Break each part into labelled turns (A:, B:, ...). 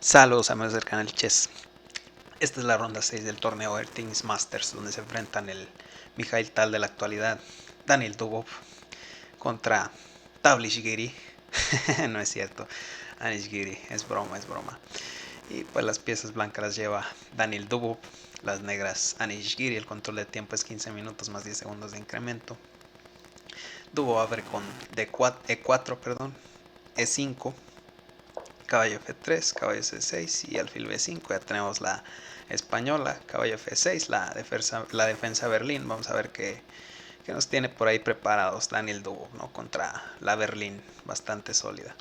A: Saludos amigos del canal Chess. Esta es la ronda 6 del torneo Air Tennis Masters, donde se enfrentan el Mikhail Tal de la actualidad, Daniel Dubov, contra Tablishvili. No es cierto, Anishvili, es broma, es broma. Y pues las piezas blancas las lleva Daniel Dubov, las negras Anishvili. El control de tiempo es 15 minutos más 10 segundos de incremento. Dubov abre con E4, E5, caballo F3, caballo C6 y alfil B5. Ya tenemos la española, caballo F6, la defensa Berlín. Vamos a ver qué nos tiene por ahí preparados Daniel Dubov, ¿no? Contra la Berlín, bastante sólida.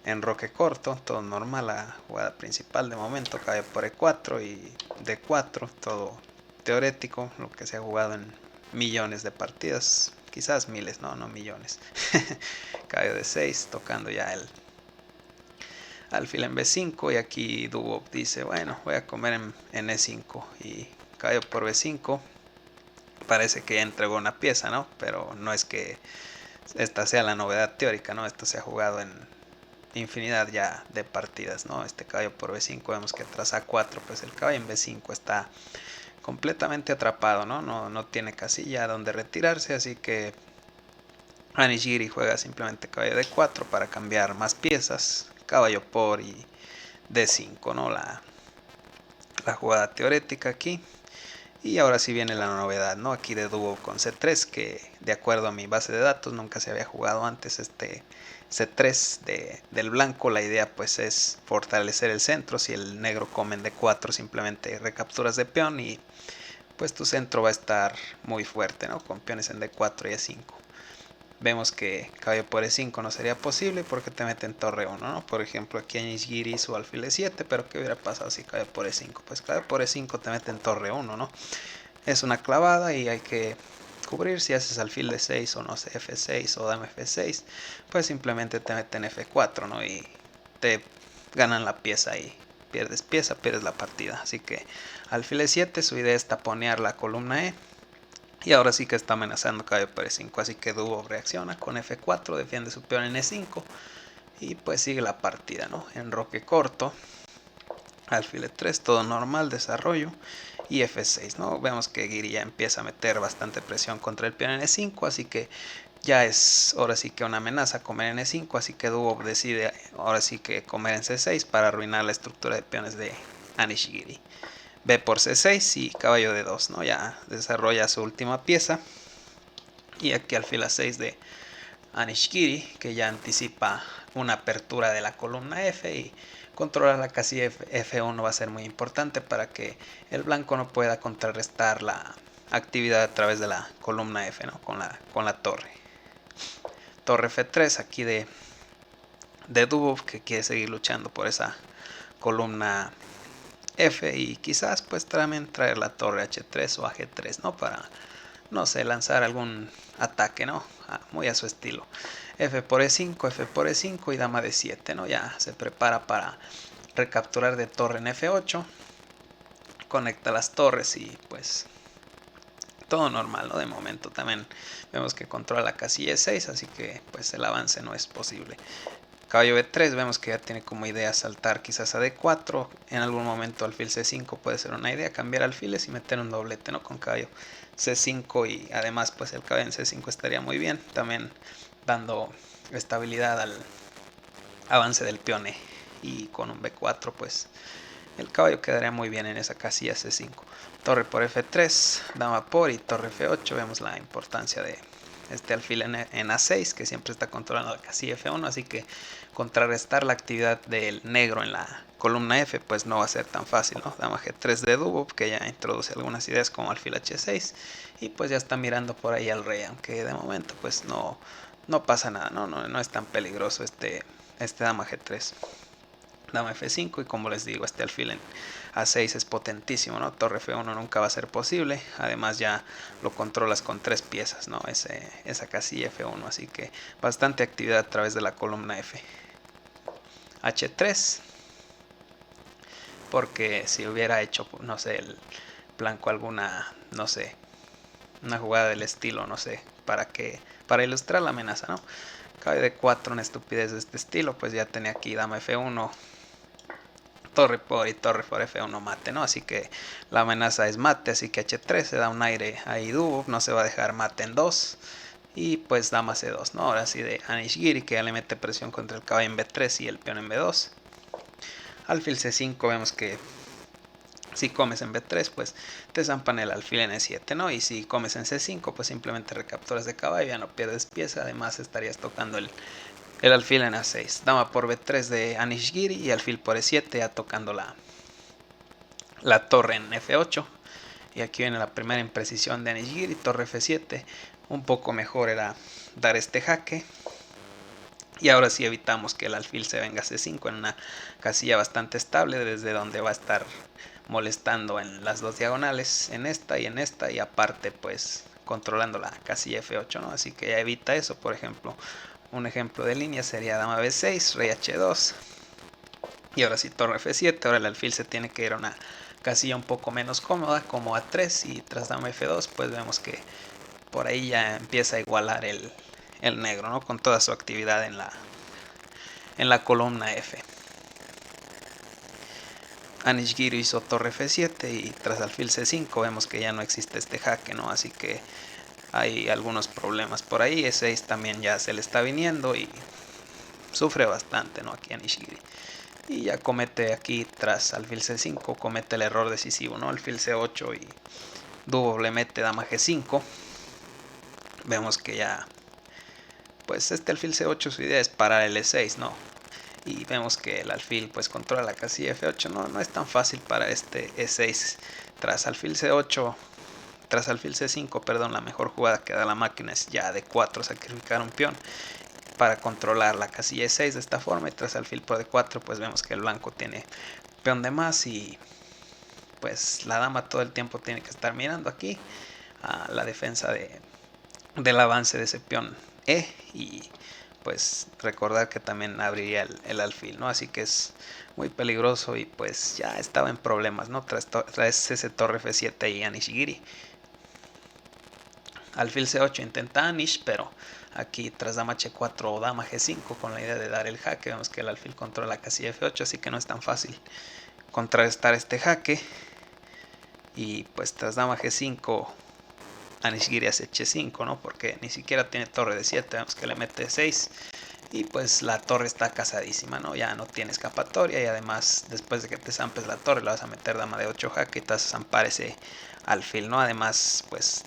A: Enroque corto, todo normal, la jugada principal de momento, caballo por E4 y D4, todo teórico, lo que se ha jugado en millones de partidas, quizás miles, no millones. Caballo de 6, tocando ya el alfil en B5 y aquí Dubov dice, bueno, voy a comer en E5 y caballo por B5. Parece que ya entregó una pieza, ¿no? Pero no es que esta sea la novedad teórica, ¿no? Esto se ha jugado en infinidad ya de partidas, ¿no? Este caballo por B5, vemos que tras A4, pues el caballo en B5 está completamente atrapado, ¿no? No tiene casilla donde retirarse, así que Anishvili juega simplemente caballo D4 para cambiar más piezas, caballo por y D5, ¿no? La jugada teórica aquí. Y ahora sí viene la novedad, ¿no? Aquí de Dubov con C3, que de acuerdo a mi base de datos nunca se había jugado antes este C3 del blanco. La idea pues es fortalecer el centro. Si el negro come en D4 simplemente recapturas de peón y pues tu centro va a estar muy fuerte, ¿no? Con peones en D4 y E5. Vemos que caballo por E5 no sería posible porque te mete en torre 1, ¿no? Por ejemplo, aquí en Nishigiri su alfil E7, pero ¿qué hubiera pasado si caballo por E5? Pues caballo por E5 te mete en torre 1, ¿no? Es una clavada y hay que cubrir. Si haces alfil D6 o no sé, F6 o dama F6, pues simplemente te meten F4, ¿no? Y te ganan la pieza y pierdes pieza, pierdes la partida. Así que alfil E7, su idea es taponear la columna E. Y ahora sí que está amenazando caballo por E5, así que Dubov reacciona con F4, defiende su peón en E5 y pues sigue la partida, ¿no? Enroque corto, alfil E3, todo normal, desarrollo y F6, ¿no? Vemos que Giri ya empieza a meter bastante presión contra el peón en E5, así que ya es ahora sí que una amenaza comer en E5, así que Dubov decide ahora sí que comer en C6 para arruinar la estructura de peones de Anishvili. B por C6 y caballo de 2, ¿no? Ya desarrolla su última pieza. Y aquí alfil A6 de Anishvili, que ya anticipa una apertura de la columna F y controlar la casilla F1 va a ser muy importante para que el blanco no pueda contrarrestar la actividad a través de la columna F, ¿no? Con la torre. Torre F3 aquí de Dubov, que quiere seguir luchando por esa columna F y quizás pues también traer la torre H3 o a G3, ¿no? Para, no sé, lanzar algún ataque, ¿no? Muy a su estilo. F por E5, F por E5 y dama D7, ¿no? Ya se prepara para recapturar de torre en F8. Conecta las torres y pues todo normal, ¿no? De momento también vemos que controla la casilla E6, así que pues el avance no es posible. Caballo B3, vemos que ya tiene como idea saltar quizás a D4. En algún momento alfil C5 puede ser una idea, cambiar alfiles y meter un doblete, ¿no? Con caballo C5 y además pues el caballo en C5 estaría muy bien, también dando estabilidad al avance del peón E. Y con un B4 pues el caballo quedaría muy bien en esa casilla C5. Torre por F3, dama por y torre F8. Vemos la importancia de este alfil en A6, que siempre está controlando la casilla F1, así que contrarrestar la actividad del negro en la columna F pues no va a ser tan fácil, ¿no? Dama G3 de Dubov, que ya introduce algunas ideas como alfil H6 y pues ya está mirando por ahí al rey, aunque de momento pues no pasa nada, no es tan peligroso este dama G3. Dama F5 y como les digo, este alfil en A6 es potentísimo, ¿no? Torre F1 nunca va a ser posible, además ya lo controlas con 3 piezas, ¿no? Esa casilla F1, así que bastante actividad a través de la columna F. H3, porque si hubiera hecho, no sé, el blanco alguna, no sé, una jugada del estilo, no sé, para ilustrar la amenaza, ¿no? Cabe de 4 una estupidez de este estilo, pues ya tenía aquí dama F1 torre por F1 mate, ¿no? Así que la amenaza es mate, así que H3 se da un aire ahí Dubov, no se va a dejar mate en 2. Y pues dama C2, ¿no? Ahora sí de Anishgiri, que ya le mete presión contra el caballo en B3 y el peón en B2. Alfil C5 vemos que si comes en B3, pues te zampan el alfil en E7, ¿no? Y si comes en C5, pues simplemente recapturas de caballo, ya no pierdes pieza, además estarías tocando el alfil en A6. Dama por B3 de Anishgiri y alfil por E7, ya tocando la torre en F8. Y aquí viene la primera imprecisión de Anishgiri, torre F7. Un poco mejor era dar este jaque. Y ahora sí evitamos que el alfil se venga a C5 en una casilla bastante estable, desde donde va a estar molestando en las dos diagonales, en esta y aparte pues controlando la casilla F8, ¿no? Así que ya evita eso. Por ejemplo, un ejemplo de línea sería dama B6, rey H2 y ahora sí torre F7. Ahora el alfil se tiene que ir a una casilla un poco menos cómoda como A3 y tras dama F2 pues vemos que por ahí ya empieza a igualar el negro, ¿no? Con toda su actividad en la columna F. Anishgiri hizo torre F7 y tras alfil C5 vemos que ya no existe este jaque, ¿no? Así que hay algunos problemas por ahí. E6 también ya se le está viniendo y sufre bastante, ¿no? Aquí Anishgiri. Y ya comete aquí tras alfil C5, comete el error decisivo, ¿no? Alfil C8 y Dubov le mete dama G5. Vemos que ya, pues este alfil C8 su idea es parar el E6, ¿no? Y vemos que el alfil pues controla la casilla F8, no es tan fácil para este E6. Tras alfil C8, tras alfil C5, perdón, la mejor jugada que da la máquina es ya de 4 sacrificar un peón para controlar la casilla E6 de esta forma, y tras alfil por D4 pues vemos que el blanco tiene peón de más y pues la dama todo el tiempo tiene que estar mirando aquí a la defensa del avance de ese peón E, y pues recordar que también abriría el alfil, ¿no? Así que es muy peligroso y pues ya estaba en problemas, ¿no? Tras ese torre F7 y Anishgiri. Alfil C8 intenta Anish, pero aquí tras dama H4 o dama G5 con la idea de dar el jaque, vemos que el alfil controla la casilla F8, así que no es tan fácil contrarrestar este jaque. Y pues tras dama G5 Anishgiri hace H5, ¿no? Porque ni siquiera tiene torre de 7, vemos que le mete 6 y pues la torre está casadísima, ¿no? Ya no tiene escapatoria y además después de que te zampes la torre le vas a meter dama de 8 jaque y te vas a zampar ese alfil, ¿no? Además pues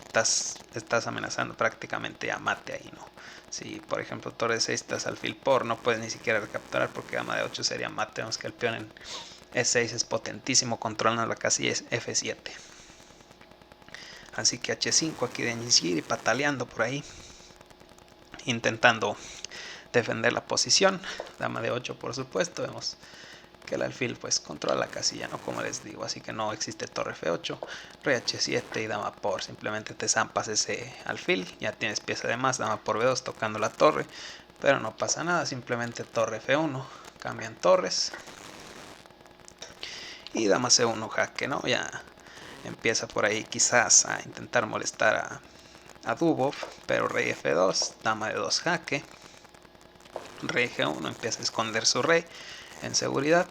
A: estás amenazando prácticamente a mate ahí, ¿no? Si por ejemplo torre de 6 estás alfil por, no puedes ni siquiera recapturar porque dama de 8 sería mate. Vemos que el peón en E6 es potentísimo controlando la casilla F7. Así que H5 aquí de Anishgiri pataleando por ahí, intentando defender la posición. Dama de 8 por supuesto, vemos que el alfil pues controla la casilla, ¿no? Como les digo, así que no existe torre F8, rey H7 y dama por, simplemente te zampas ese alfil, ya tienes pieza de más, dama por B2 tocando la torre, pero no pasa nada, simplemente torre F1, cambian torres y dama C1 jaque, ¿no? Ya empieza por ahí quizás a intentar molestar a Dubov, pero rey F2, dama de 2 jaque, rey G1 empieza a esconder su rey en seguridad,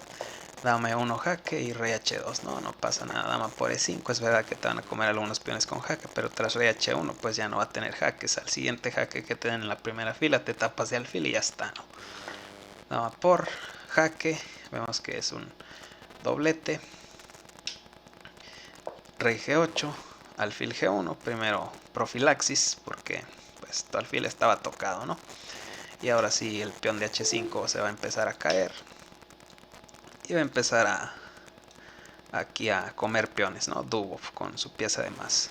A: dama E1 jaque y rey H2, no pasa nada, dama por E5, es verdad que te van a comer algunos peones con jaque, pero tras rey H1 pues ya no va a tener jaques, al siguiente jaque que te den en la primera fila te tapas de alfil y ya está, ¿no? Dama por jaque, vemos que es un doblete, rey G8, alfil G1, primero profilaxis porque pues tu alfil estaba tocado, ¿no? Y ahora sí el peón de H5 se va a empezar a caer y va a empezar aquí a comer peones, ¿no? Dubov con su pieza de más.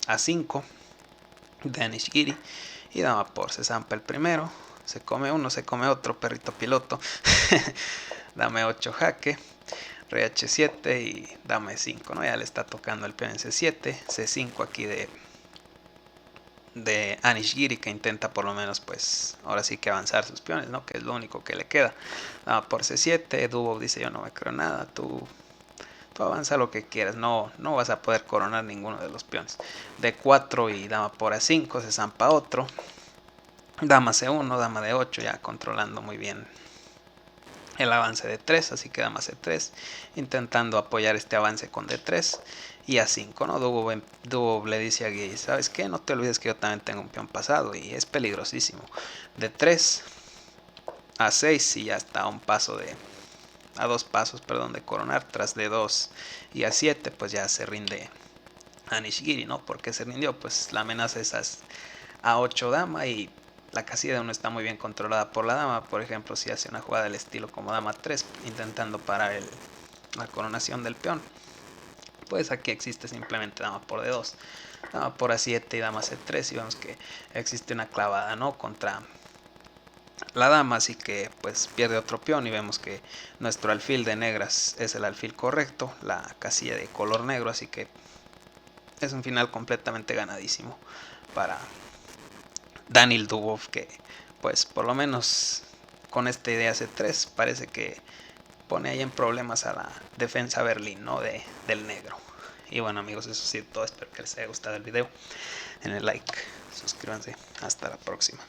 A: A5 de Anishgiri y dama por, se zampa el primero, se come uno, se come otro, perrito piloto. Dame 8 jaque, rey H7 y dama E5, ¿no? Ya le está tocando el peón en C7, C5 aquí de Anishgiri, que intenta por lo menos pues ahora sí que avanzar sus peones, ¿no? Que es lo único que le queda. Dama por C7, Dubov dice yo no me creo nada, tú avanza lo que quieras, no vas a poder coronar ninguno de los peones. D4 y dama por A5, se zampa otro, dama C1, dama D8, ya controlando muy bien el avance de 3, así que dama C3, intentando apoyar este avance con D3 y A5, ¿no? Dubov le dice a Guy, ¿sabes qué? No te olvides que yo también tengo un peón pasado y es peligrosísimo. D3, A6 y ya está a dos pasos, perdón, de coronar. Tras D2 y A7, pues ya se rinde a Nishigiri, ¿no? ¿Por qué se rindió? Pues la amenaza es A8 dama y la casilla de uno está muy bien controlada por la dama. Por ejemplo, si hace una jugada del estilo como dama 3, intentando parar la coronación del peón, pues aquí existe simplemente dama por D2, dama por A7 y dama C3, y vemos que existe una clavada, ¿no? Contra la dama, así que pues pierde otro peón y vemos que nuestro alfil de negras es el alfil correcto, la casilla de color negro, así que es un final completamente ganadísimo para Daniil Dubov, que pues por lo menos con esta idea C3 parece que pone ahí en problemas a la defensa Berlín, ¿no? Del negro. Y bueno amigos, eso sí todo, espero que les haya gustado el video. En el like, suscríbanse, hasta la próxima.